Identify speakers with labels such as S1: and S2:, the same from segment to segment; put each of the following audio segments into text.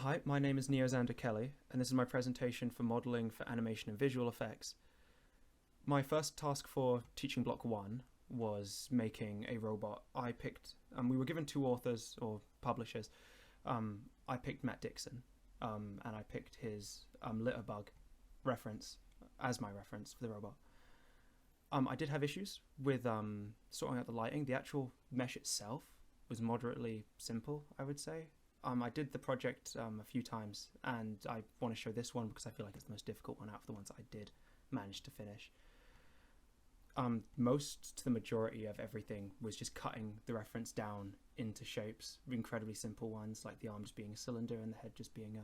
S1: Hi, my name is Neozander Kelly, and this is my presentation for modeling for animation and visual effects. My first task for teaching block 1 was making a robot. We were given two authors or publishers. I picked Matt Dixon, and I picked his Litterbug reference as my reference for the robot. I did have issues with sorting out the lighting. The actual mesh itself was moderately simple, I would say. I did the project a few times, and I want to show this one because I feel like it's the most difficult one out of the ones that I did manage to finish. Most to the majority of everything was just cutting the reference down into shapes, incredibly simple ones, like the arm just being a cylinder and the head just being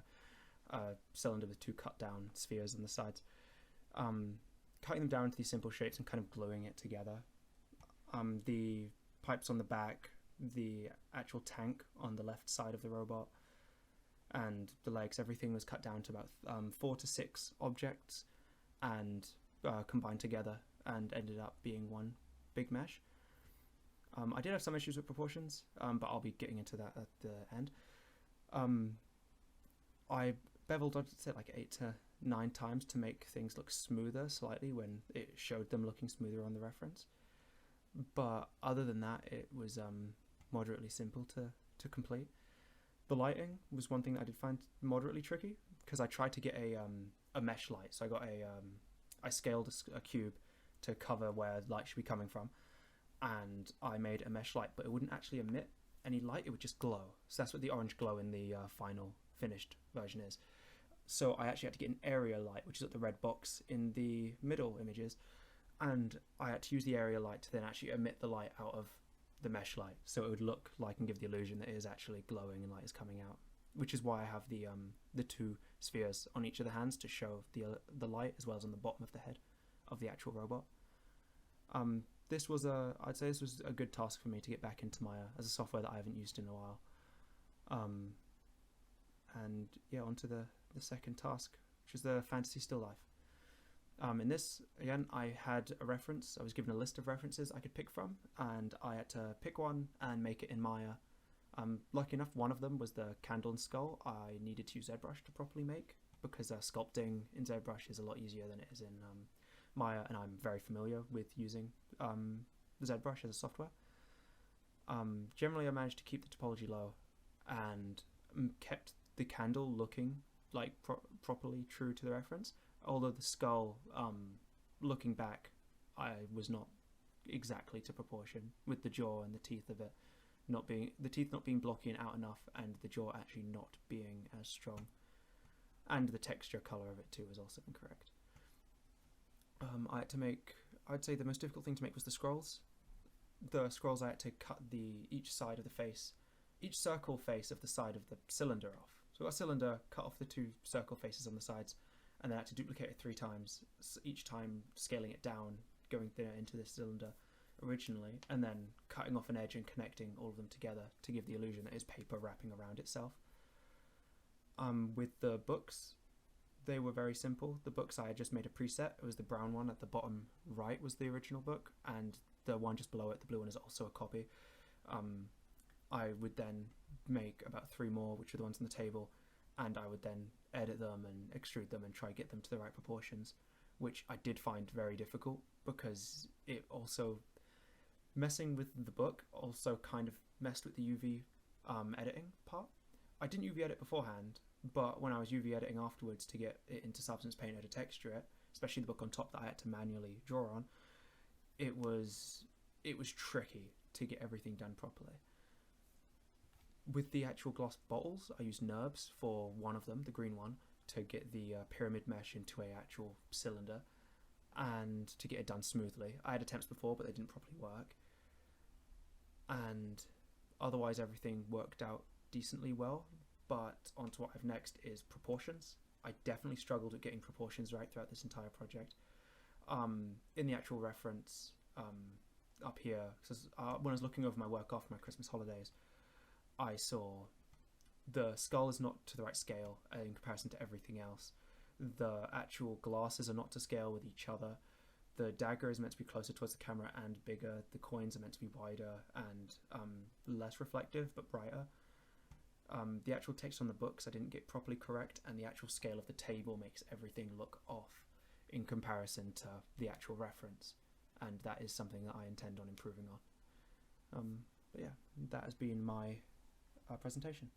S1: a cylinder with two cut down spheres on the sides. Cutting them down into these simple shapes and kind of gluing it together. The pipes on the back, the actual tank on the left side of the robot, and the legs, everything was cut down to about 4 to 6 objects and combined together and ended up being one big mesh. I did have some issues with proportions, but I'll be getting into that at the end. I beveled, I'd say, like 8 to 9 times to make things look smoother slightly when it showed them looking smoother on the reference. But other than that, it was moderately simple to complete. The lighting was one thing that I did find moderately tricky because I tried to get a mesh light. So I got I scaled a cube to cover where light should be coming from, and I made a mesh light, but it wouldn't actually emit any light. It would just glow. So that's what the orange glow in the final finished version is. So I actually had to get an area light, which is at the red box in the middle images, and I had to use the area light to then actually emit the light out of the mesh light, so it would look like and give the illusion that it is actually glowing and light is coming out, which is why I have the two spheres on each of the hands to show the light, as well as on the bottom of the head of the actual robot. I'd say this was a good task for me to get back into Maya as a software that I haven't used in a while. And yeah, onto the second task, which is the fantasy still life. In this, again, I had a reference. I was given a list of references I could pick from, and I had to pick one and make it in Maya. Lucky enough, one of them was the candle and skull I needed to use ZBrush to properly make, because sculpting in ZBrush is a lot easier than it is in Maya, and I'm very familiar with using ZBrush as a software. Generally, I managed to keep the topology low and kept the candle looking like properly true to the reference. Although the skull, looking back, I was not exactly to proportion, with the jaw and the teeth of it not being blocky and out enough, and the jaw actually not being as strong, and the texture color of it too was also incorrect. I'd say the most difficult thing to make was the scrolls. The scrolls, I had to cut each side of the face, each circle face of the side of the cylinder off. So I got a cylinder, cut off the two circle faces on the sides, and then I had to duplicate it 3 times, each time scaling it down, going thinner into this cylinder originally, and then cutting off an edge and connecting all of them together to give the illusion that it's paper wrapping around itself. With the books, they were very simple. The books, I had just made a preset. It was the brown one at the bottom right was the original book, and the one just below it, the blue one, is also a copy. I would then make about 3 more, which are the ones on the table, and I would then edit them and extrude them and try to get them to the right proportions, which I did find very difficult because it also, messing with the book also kind of messed with the UV editing part. I didn't UV edit beforehand, but when I was UV editing afterwards to get it into Substance Painter to texture it, especially the book on top that I had to manually draw on, it was tricky to get everything done properly. With the actual glass bottles, I used NURBS for one of them, the green one, to get the pyramid mesh into a actual cylinder and to get it done smoothly. I had attempts before, but they didn't properly work. And otherwise, everything worked out decently well. But onto what I have next is proportions. I definitely struggled at getting proportions right throughout this entire project. In the actual reference up here, when I was looking over my work after my Christmas holidays, I saw the skull is not to the right scale in comparison to everything else. The actual glasses are not to scale with each other. The dagger is meant to be closer towards the camera and bigger. The coins are meant to be wider and less reflective but brighter. The actual text on the books I didn't get properly correct, and the actual scale of the table makes everything look off in comparison to the actual reference, and that is something that I intend on improving on. But yeah, that has been my presentation.